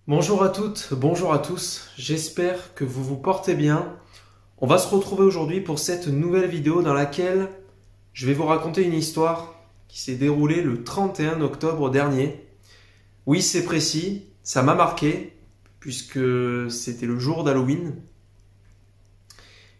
Bonjour à toutes, bonjour à tous, j'espère que vous vous portez bien. On va se retrouver aujourd'hui pour cette nouvelle vidéo dans laquelle je vais vous raconter une histoire qui s'est déroulée le 31 octobre dernier. Oui, c'est précis, ça m'a marqué puisque c'était le jour d'Halloween.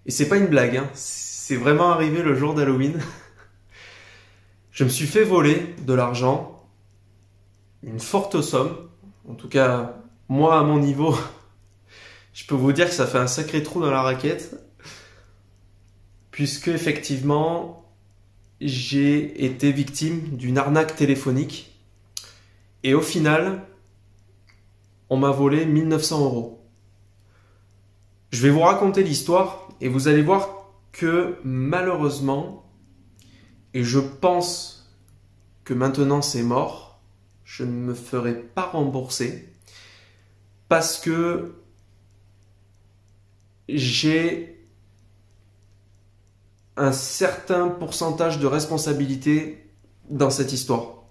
Et c'est pas une blague, hein. C'est vraiment arrivé le jour d'Halloween. Je me suis fait voler de l'argent, une forte somme, en tout cas... Moi, à mon niveau, je peux vous dire que ça fait un sacré trou dans la raquette, puisque effectivement, j'ai été victime d'une arnaque téléphonique. Et au final, on m'a volé 1 900 €. Je vais vous raconter l'histoire et vous allez voir que malheureusement, et je pense que maintenant c'est mort, je ne me ferai pas rembourser. Parce que j'ai un certain pourcentage de responsabilité dans cette histoire.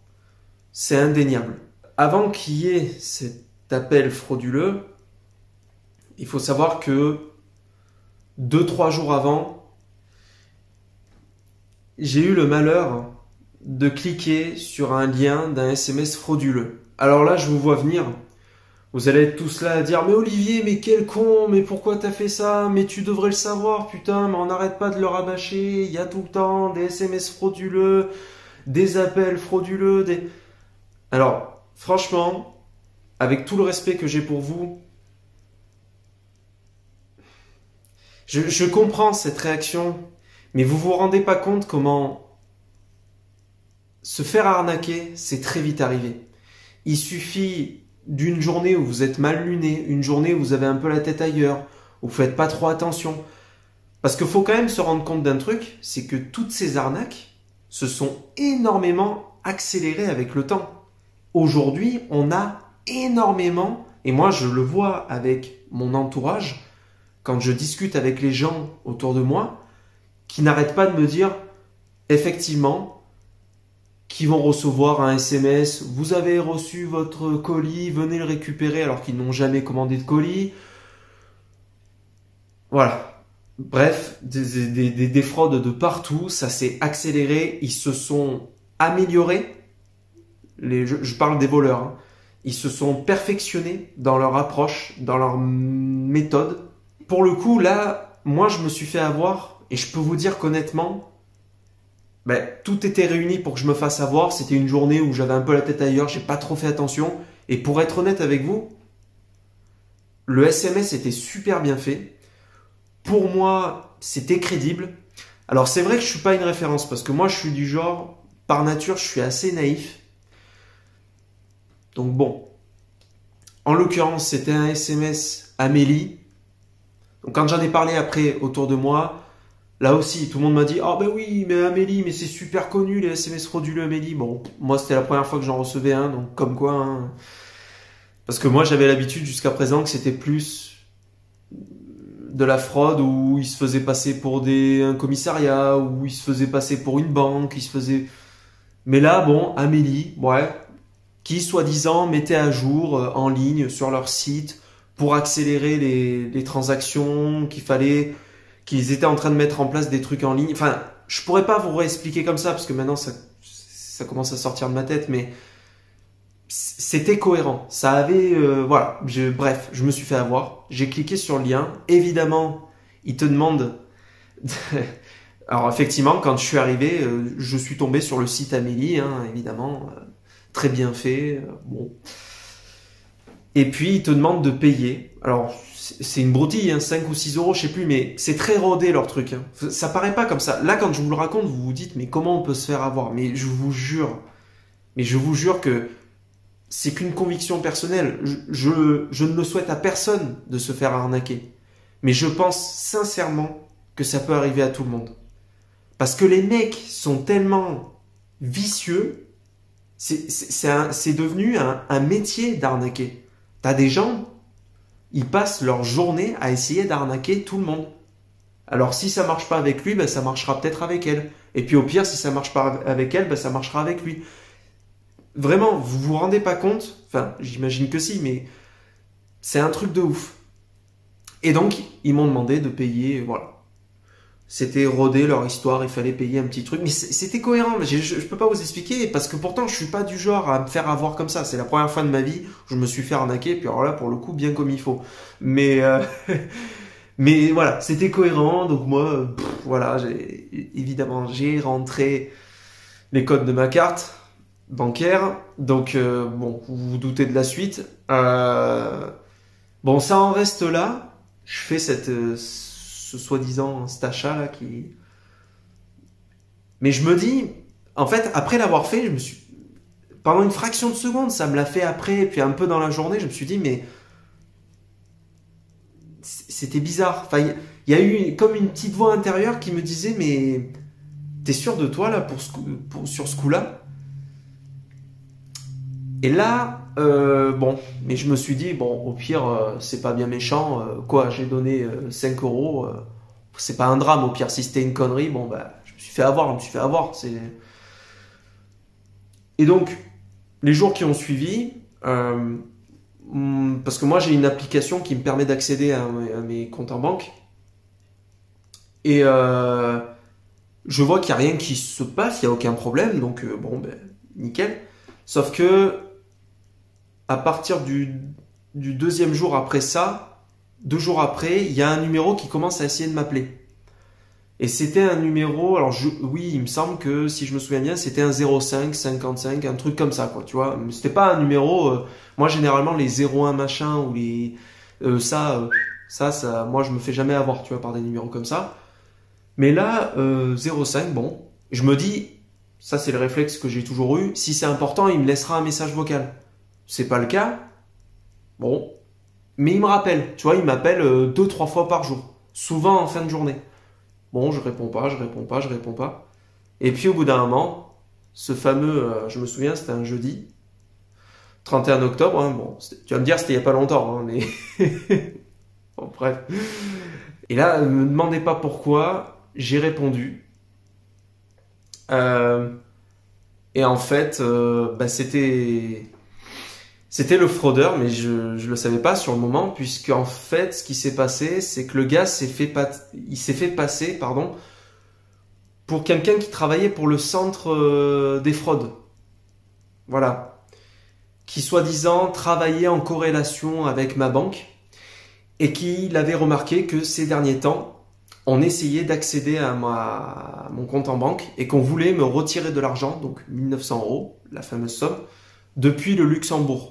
C'est indéniable. Avant qu'il y ait cet appel frauduleux, il faut savoir que 2-3 jours avant, j'ai eu le malheur de cliquer sur un lien d'un SMS frauduleux. Alors là, je vous vois venir. Vous allez être tous là à dire « Mais Olivier, mais quel con, mais pourquoi t'as fait ça? Mais tu devrais le savoir, putain, mais on n'arrête pas de le rabâcher, il y a tout le temps des SMS frauduleux, des appels frauduleux, des... » Alors, franchement, avec tout le respect que j'ai pour vous, je comprends cette réaction, mais vous vous rendez pas compte comment se faire arnaquer, c'est très vite arrivé. Il suffit... d'une journée où vous êtes mal luné, une journée où vous avez un peu la tête ailleurs, où vous faites pas trop attention. Parce qu'il faut quand même se rendre compte d'un truc, c'est que toutes ces arnaques se sont énormément accélérées avec le temps. Aujourd'hui, on a énormément, et moi je le vois avec mon entourage, quand je discute avec les gens autour de moi, qui n'arrêtent pas de me dire, effectivement, qui vont recevoir un SMS, vous avez reçu votre colis, venez le récupérer alors qu'ils n'ont jamais commandé de colis. Voilà. Bref, des fraudes de partout, ça s'est accéléré, ils se sont améliorés. Je parle des voleurs, hein. Ils se sont perfectionnés dans leur approche, dans leur méthode. Pour le coup, là, moi je me suis fait avoir, et je peux vous dire qu'honnêtement, tout était réuni pour que je me fasse avoir. C'était une journée où j'avais un peu la tête ailleurs, j'ai pas trop fait attention. Et pour être honnête avec vous, le SMS était super bien fait. Pour moi, c'était crédible. Alors c'est vrai que je suis pas une référence parce que moi je suis du genre, par nature, je suis assez naïf. Donc bon, en l'occurrence, c'était un SMS Amélie. Donc quand j'en ai parlé après autour de moi, là aussi, tout le monde m'a dit « Ah ben oui, mais Amélie, mais c'est super connu les SMS frauduleux Amélie. » Bon, moi c'était la première fois que j'en recevais un, donc comme quoi... Hein. Parce que moi j'avais l'habitude jusqu'à présent que c'était plus de la fraude où il se faisait passer pour un commissariat, où il se faisait passer pour une banque, il se faisait... Mais là, bon, Amélie, ouais, qui soi-disant mettait à jour en ligne sur leur site pour accélérer les transactions, qu'ils étaient en train de mettre en place des trucs en ligne. Enfin, je pourrais pas vous réexpliquer comme ça, parce que maintenant, ça commence à sortir de ma tête, mais c'était cohérent. Ça avait... voilà, bref, je me suis fait avoir. J'ai cliqué sur le lien. Évidemment, il te demande... Alors, effectivement, quand je suis arrivé, je suis tombé sur le site Amélie, hein, évidemment. Très bien fait. Bon. Et puis, il te demande de payer. Alors... c'est une broutille, hein, 5 ou 6 €, je sais plus, mais c'est très rodé leur truc. Hein. Ça paraît pas comme ça. Là, quand je vous le raconte, vous vous dites, mais comment on peut se faire avoir? Mais je vous jure que c'est qu'une conviction personnelle. Je ne le souhaite à personne de se faire arnaquer. Mais je pense sincèrement que ça peut arriver à tout le monde. Parce que les mecs sont tellement vicieux, c'est devenu un métier d'arnaquer. T'as des gens... ils passent leur journée à essayer d'arnaquer tout le monde. Alors si ça marche pas avec lui, ça marchera peut-être avec elle. Et puis au pire, si ça marche pas avec elle, ça marchera avec lui. Vraiment, vous vous rendez pas compte? Enfin, j'imagine que si, mais c'est un truc de ouf. Et donc, ils m'ont demandé de payer, voilà. C'était rodé leur histoire, il fallait payer un petit truc. Mais c'était cohérent, je peux pas vous expliquer, parce que pourtant, je suis pas du genre à me faire avoir comme ça. C'est la première fois de ma vie où je me suis fait arnaquer, puis alors là, pour le coup, bien comme il faut. Mais, mais voilà, c'était cohérent, donc moi, voilà, évidemment, j'ai rentré les codes de ma carte bancaire, donc bon, vous vous doutez de la suite. Bon, ça en reste là. Je fais ce soi-disant cet achat là qui. Mais je me dis, en fait, après l'avoir fait, pendant une fraction de seconde, ça me l'a fait après, et puis un peu dans la journée, je me suis dit, mais c'était bizarre. Enfin, il y a eu comme une petite voix intérieure qui me disait, mais t'es sûr de toi là sur ce coup-là? Et là, bon, mais je me suis dit, bon, au pire, c'est pas bien méchant, quoi, j'ai donné 5 euros, c'est pas un drame, au pire, si c'était une connerie, bon, bah, je me suis fait avoir. Et donc, les jours qui ont suivi, parce que moi, j'ai une application qui me permet d'accéder à mes comptes en banque, et je vois qu'il n'y a rien qui se passe, il n'y a aucun problème, donc bon, ben, nickel. Sauf que, à partir du deuxième jour après ça, 2 jours après, il y a un numéro qui commence à essayer de m'appeler. Et c'était un numéro, alors oui, il me semble que si je me souviens bien, c'était un 05 55, un truc comme ça, quoi, tu vois. C'était pas un numéro, moi généralement les 01 machin ou les ça, moi je me fais jamais avoir, tu vois, par des numéros comme ça. Mais là, 05, bon, je me dis, ça c'est le réflexe que j'ai toujours eu, si c'est important, il me laissera un message vocal. C'est pas le cas, bon, mais il me rappelle, tu vois, il m'appelle 2-3 fois par jour, souvent en fin de journée. Bon, je réponds pas. Et puis au bout d'un moment, ce fameux, je me souviens, c'était un jeudi, 31 octobre, hein, bon, tu vas me dire c'était il y a pas longtemps, hein, mais bon, bref. Et là, ne me demandez pas pourquoi, j'ai répondu. Et en fait, bah, c'était le fraudeur, mais je le savais pas sur le moment, puisque en fait, ce qui s'est passé, c'est que le gars il s'est fait passer, pardon, pour quelqu'un qui travaillait pour le centre des fraudes. Voilà. Qui soi-disant travaillait en corrélation avec ma banque et qui l'avait remarqué que ces derniers temps, on essayait d'accéder à mon compte en banque et qu'on voulait me retirer de l'argent, donc 1900 euros, la fameuse somme, depuis le Luxembourg.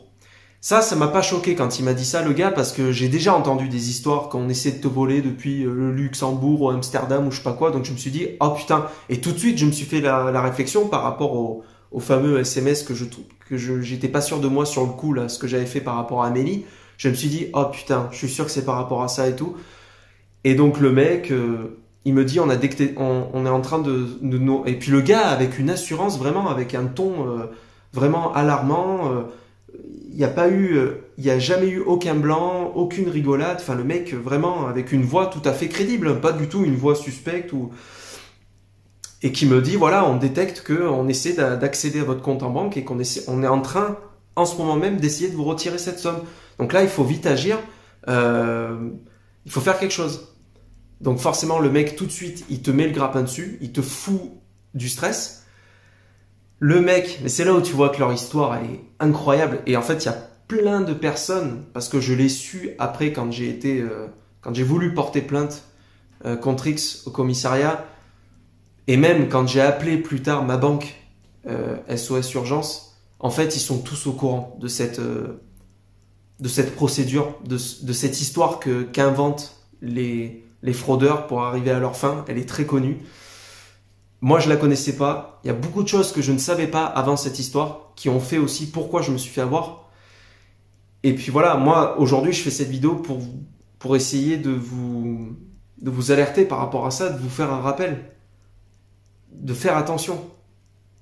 Ça m'a pas choqué quand il m'a dit ça, le gars, parce que j'ai déjà entendu des histoires qu'on essaie de te voler depuis le Luxembourg ou Amsterdam ou je sais pas quoi, donc je me suis dit, oh putain, et tout de suite je me suis fait la réflexion par rapport au fameux SMS que j'étais pas sûr de moi sur le coup, là, ce que j'avais fait par rapport à Amélie, je me suis dit, oh putain, je suis sûr que c'est par rapport à ça et tout. Et donc le mec, il me dit, on est en train et puis le gars avec une assurance, vraiment avec un ton vraiment alarmant, il y a jamais eu aucun blanc, aucune rigolade. Enfin, le mec vraiment avec une voix tout à fait crédible, pas du tout une voix suspecte et qui me dit voilà, on détecte que on essaie d'accéder à votre compte en banque et on est en train en ce moment même d'essayer de vous retirer cette somme. Donc là, il faut vite agir. Il faut faire quelque chose. Donc forcément, le mec tout de suite, il te met le grappin dessus, il te fout du stress. Le mec, mais c'est là où tu vois que leur histoire elle est incroyable. Et en fait, il y a plein de personnes, parce que je l'ai su après quand j'ai voulu porter plainte contre X au commissariat, et même quand j'ai appelé plus tard ma banque SOS Urgence, en fait, ils sont tous au courant de cette procédure, de cette histoire qu'inventent les fraudeurs pour arriver à leur fin. Elle est très connue. Moi, je la connaissais pas. Il y a beaucoup de choses que je ne savais pas avant cette histoire qui ont fait aussi pourquoi je me suis fait avoir. Et puis voilà, moi, aujourd'hui, je fais cette vidéo pour essayer de vous alerter par rapport à ça, de vous faire un rappel. De faire attention.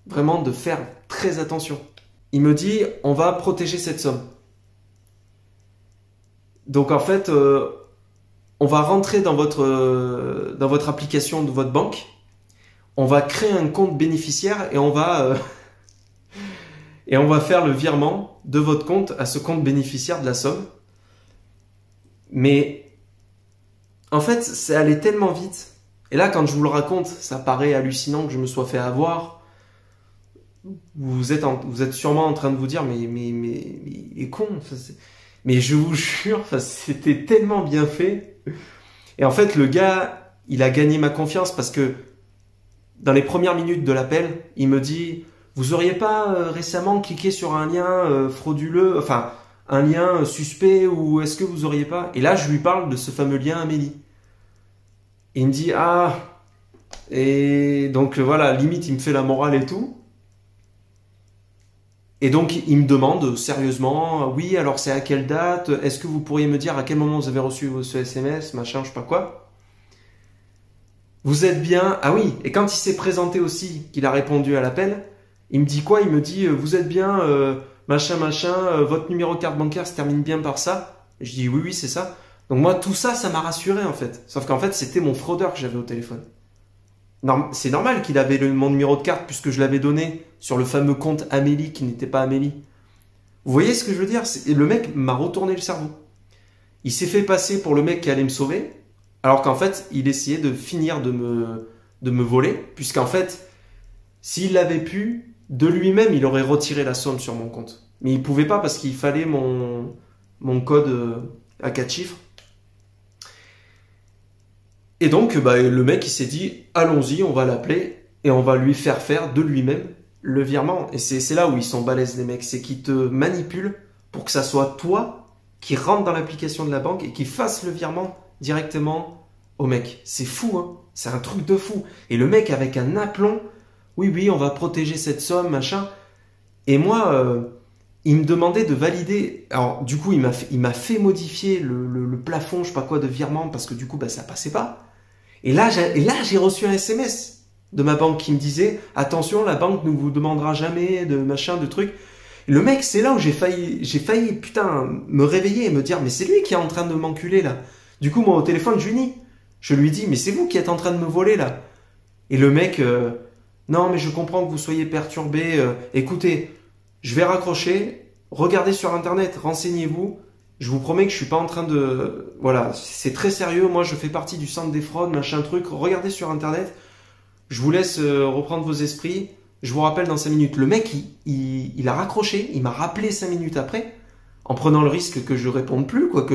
Vraiment, de faire très attention. Il me dit, on va protéger cette somme. Donc en fait, on va rentrer dans votre application de votre banque. On va créer un compte bénéficiaire et on va faire le virement de votre compte à ce compte bénéficiaire de la somme. Mais en fait, ça allait tellement vite. Et là, quand je vous le raconte, ça paraît hallucinant que je me sois fait avoir. Vous êtes sûrement en train de vous dire, mais il est con. Enfin, mais je vous jure, enfin, c'était tellement bien fait. Et en fait, le gars, il a gagné ma confiance parce que dans les premières minutes de l'appel, il me dit, vous auriez pas récemment cliqué sur un lien frauduleux, enfin, un lien suspect, ou est-ce que vous auriez pas? Et là, je lui parle de ce fameux lien Amélie. Et il me dit, ah, et donc voilà, limite, il me fait la morale et tout. Et donc, il me demande sérieusement, oui, alors c'est à quelle date? Est-ce que vous pourriez me dire à quel moment vous avez reçu ce SMS, machin, je sais pas quoi? Vous êtes bien? Ah oui, et quand il s'est présenté aussi, qu'il a répondu à l'appel, il me dit quoi? Il me dit, vous êtes bien, machin, machin, votre numéro de carte bancaire se termine bien par ça? Je dis, oui, oui, c'est ça. Donc moi, tout ça, ça m'a rassuré en fait. Sauf qu'en fait, c'était mon fraudeur que j'avais au téléphone. C'est normal qu'il avait mon numéro de carte puisque je l'avais donné sur le fameux compte Amélie qui n'était pas Amélie. Vous voyez ce que je veux dire? Le mec m'a retourné le cerveau. Il s'est fait passer pour le mec qui allait me sauver, alors qu'en fait, il essayait de finir de me voler, puisqu'en fait, s'il l'avait pu, de lui-même, il aurait retiré la somme sur mon compte. Mais il pouvait pas parce qu'il fallait mon code à 4 chiffres. Et donc, le mec, il s'est dit, allons-y, on va l'appeler et on va lui faire de lui-même le virement. Et c'est là où ils sont balèzes, les mecs. C'est qu'ils te manipulent pour que ça soit toi qui rentre dans l'application de la banque et qui fasse le virement directement au mec. C'est fou, hein. C'est un truc de fou. Et le mec, avec un aplomb, oui, on va protéger cette somme, machin. Et moi, il me demandait de valider. Alors, du coup, il m'a fait modifier le plafond, je sais pas quoi, de virement parce que du coup, ça passait pas. Et là, j'ai reçu un SMS de ma banque qui me disait « Attention, la banque ne vous demandera jamais de machin, de trucs. » Le mec, c'est là où j'ai failli, putain, me réveiller et me dire « Mais c'est lui qui est en train de m'enculer, là. » Du coup, moi, au téléphone, je lui dis « Mais c'est vous qui êtes en train de me voler, là. » Et le mec « Non, mais je comprends que vous soyez perturbé. Écoutez, je vais raccrocher. Regardez sur Internet, renseignez-vous. » Je vous promets que je suis pas en train de... Voilà, c'est très sérieux. Moi, je fais partie du centre des fraudes, machin truc. Regardez sur Internet. Je vous laisse reprendre vos esprits. Je vous rappelle dans 5 minutes. Le mec, il a raccroché. Il m'a rappelé 5 minutes après, en prenant le risque que je réponde plus, quoi,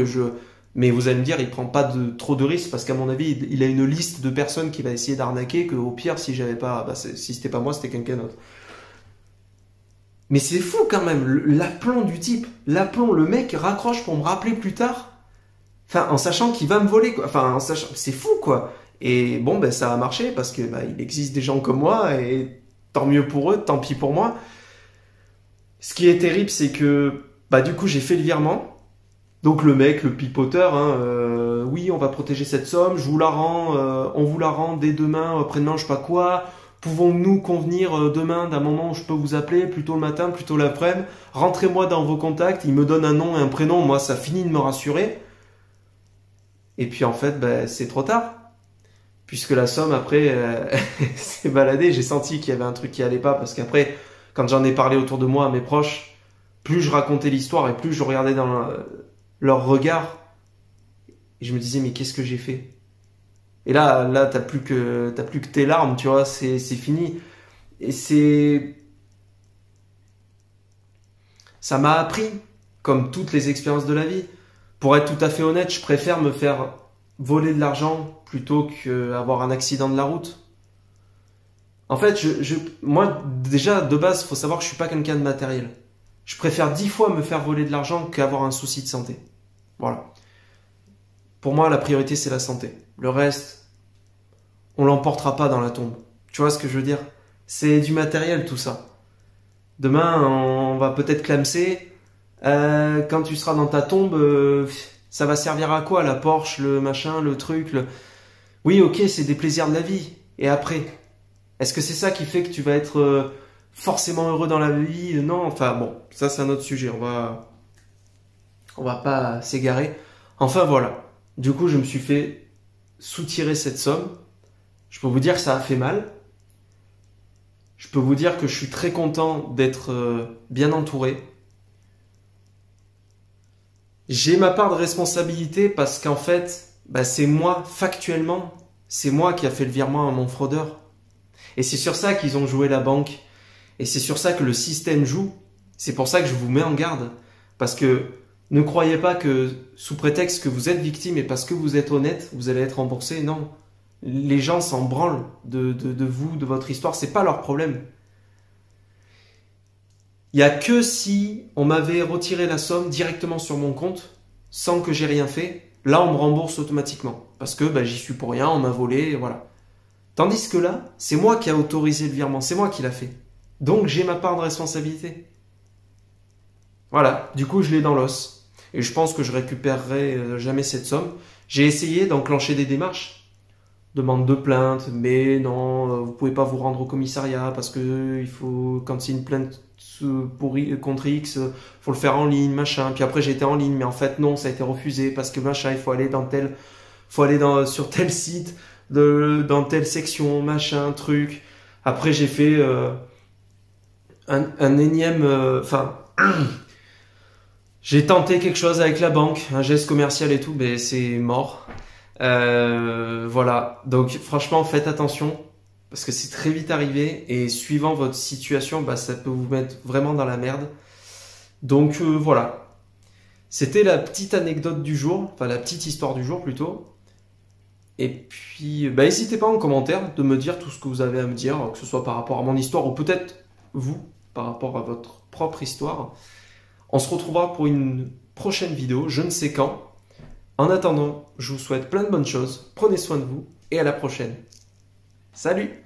Mais vous allez me dire, il prend pas trop de risques parce qu'à mon avis, il a une liste de personnes qui va essayer d'arnaquer. Que au pire, si j'avais pas, si c'était pas moi, c'était quelqu'un d'autre. Mais c'est fou quand même, l'aplomb du type. L'aplomb, le mec raccroche pour me rappeler plus tard. Enfin, en sachant qu'il va me voler, quoi. Enfin, en sachant, c'est fou, quoi. Et bon, ça a marché parce que il existe des gens comme moi et tant mieux pour eux, tant pis pour moi. Ce qui est terrible, c'est que du coup, j'ai fait le virement. Donc le mec, le pipoteur, oui, on va protéger cette somme, je vous la rends, on vous la rend dès demain, après-demain, je sais pas quoi. Pouvons-nous convenir demain d'un moment où je peux vous appeler, plutôt le matin, plutôt l'après-midi? Rentrez-moi dans vos contacts, il me donne un nom et un prénom, moi ça finit de me rassurer. Et puis en fait, c'est trop tard. Puisque la somme après s'est baladée, j'ai senti qu'il y avait un truc qui allait pas, parce qu'après, quand j'en ai parlé autour de moi à mes proches, plus je racontais l'histoire et plus je regardais dans leur regard, et je me disais, mais qu'est-ce que j'ai fait? Et là, t'as plus que tes larmes, tu vois, c'est fini. Et ça m'a appris, comme toutes les expériences de la vie. Pour être tout à fait honnête, je préfère me faire voler de l'argent plutôt qu'avoir un accident de la route. En fait, moi, déjà, de base, faut savoir que je suis pas quelqu'un de matériel. Je préfère 10 fois me faire voler de l'argent qu'avoir un souci de santé. Voilà. Pour moi, la priorité, c'est la santé. Le reste, on l'emportera pas dans la tombe. Tu vois ce que je veux dire? C'est du matériel, tout ça. Demain, on va peut-être clamser. Quand tu seras dans ta tombe, ça va servir à quoi? La Porsche, le machin, le truc, Oui, ok, c'est des plaisirs de la vie. Et après? Est-ce que c'est ça qui fait que tu vas être forcément heureux dans la vie? Non, enfin bon, ça c'est un autre sujet. On va pas s'égarer. Enfin voilà. Du coup, je me suis fait soutirer cette somme. Je peux vous dire que ça a fait mal. Je peux vous dire que je suis très content d'être bien entouré. J'ai ma part de responsabilité parce qu'en fait, bah, c'est moi, factuellement, c'est moi qui a fait le virement à mon fraudeur. Et c'est sur ça qu'ils ont joué la banque. Et c'est sur ça que le système joue. C'est pour ça que je vous mets en garde. Parce que ne croyez pas que sous prétexte que vous êtes victime et parce que vous êtes honnête, vous allez être remboursé. Non. Les gens s'en branlent de vous, de votre histoire. C'est pas leur problème. Il y a que si on m'avait retiré la somme directement sur mon compte, sans que j'ai rien fait, là on me rembourse automatiquement. Parce que bah, j'y suis pour rien, on m'a volé, et voilà. Tandis que là, c'est moi qui a autorisé le virement, c'est moi qui l'a fait. Donc j'ai ma part de responsabilité. Voilà, du coup je l'ai dans l'os. Et je pense que je récupérerai jamais cette somme. J'ai essayé d'enclencher des démarches. Demande de plainte, mais non, vous pouvez pas vous rendre au commissariat parce que il faut, quand c'est une plainte contre X, faut le faire en ligne, machin. Puis après j'ai été en ligne, mais en fait non, ça a été refusé parce que machin, il faut aller sur tel site, dans telle section, machin, truc. Après j'ai fait un énième, j'ai tenté quelque chose avec la banque, un geste commercial et tout, mais c'est mort. Voilà, donc franchement faites attention parce que c'est très vite arrivé et suivant votre situation, bah, ça peut vous mettre vraiment dans la merde. Donc voilà, c'était la petite anecdote du jour, enfin la petite histoire du jour plutôt. Et puis bah, n'hésitez pas en commentaire de me dire tout ce que vous avez à me dire, que ce soit par rapport à mon histoire ou peut-être vous par rapport à votre propre histoire. On se retrouvera pour une prochaine vidéo, je ne sais quand. En attendant, je vous souhaite plein de bonnes choses, prenez soin de vous et à la prochaine. Salut!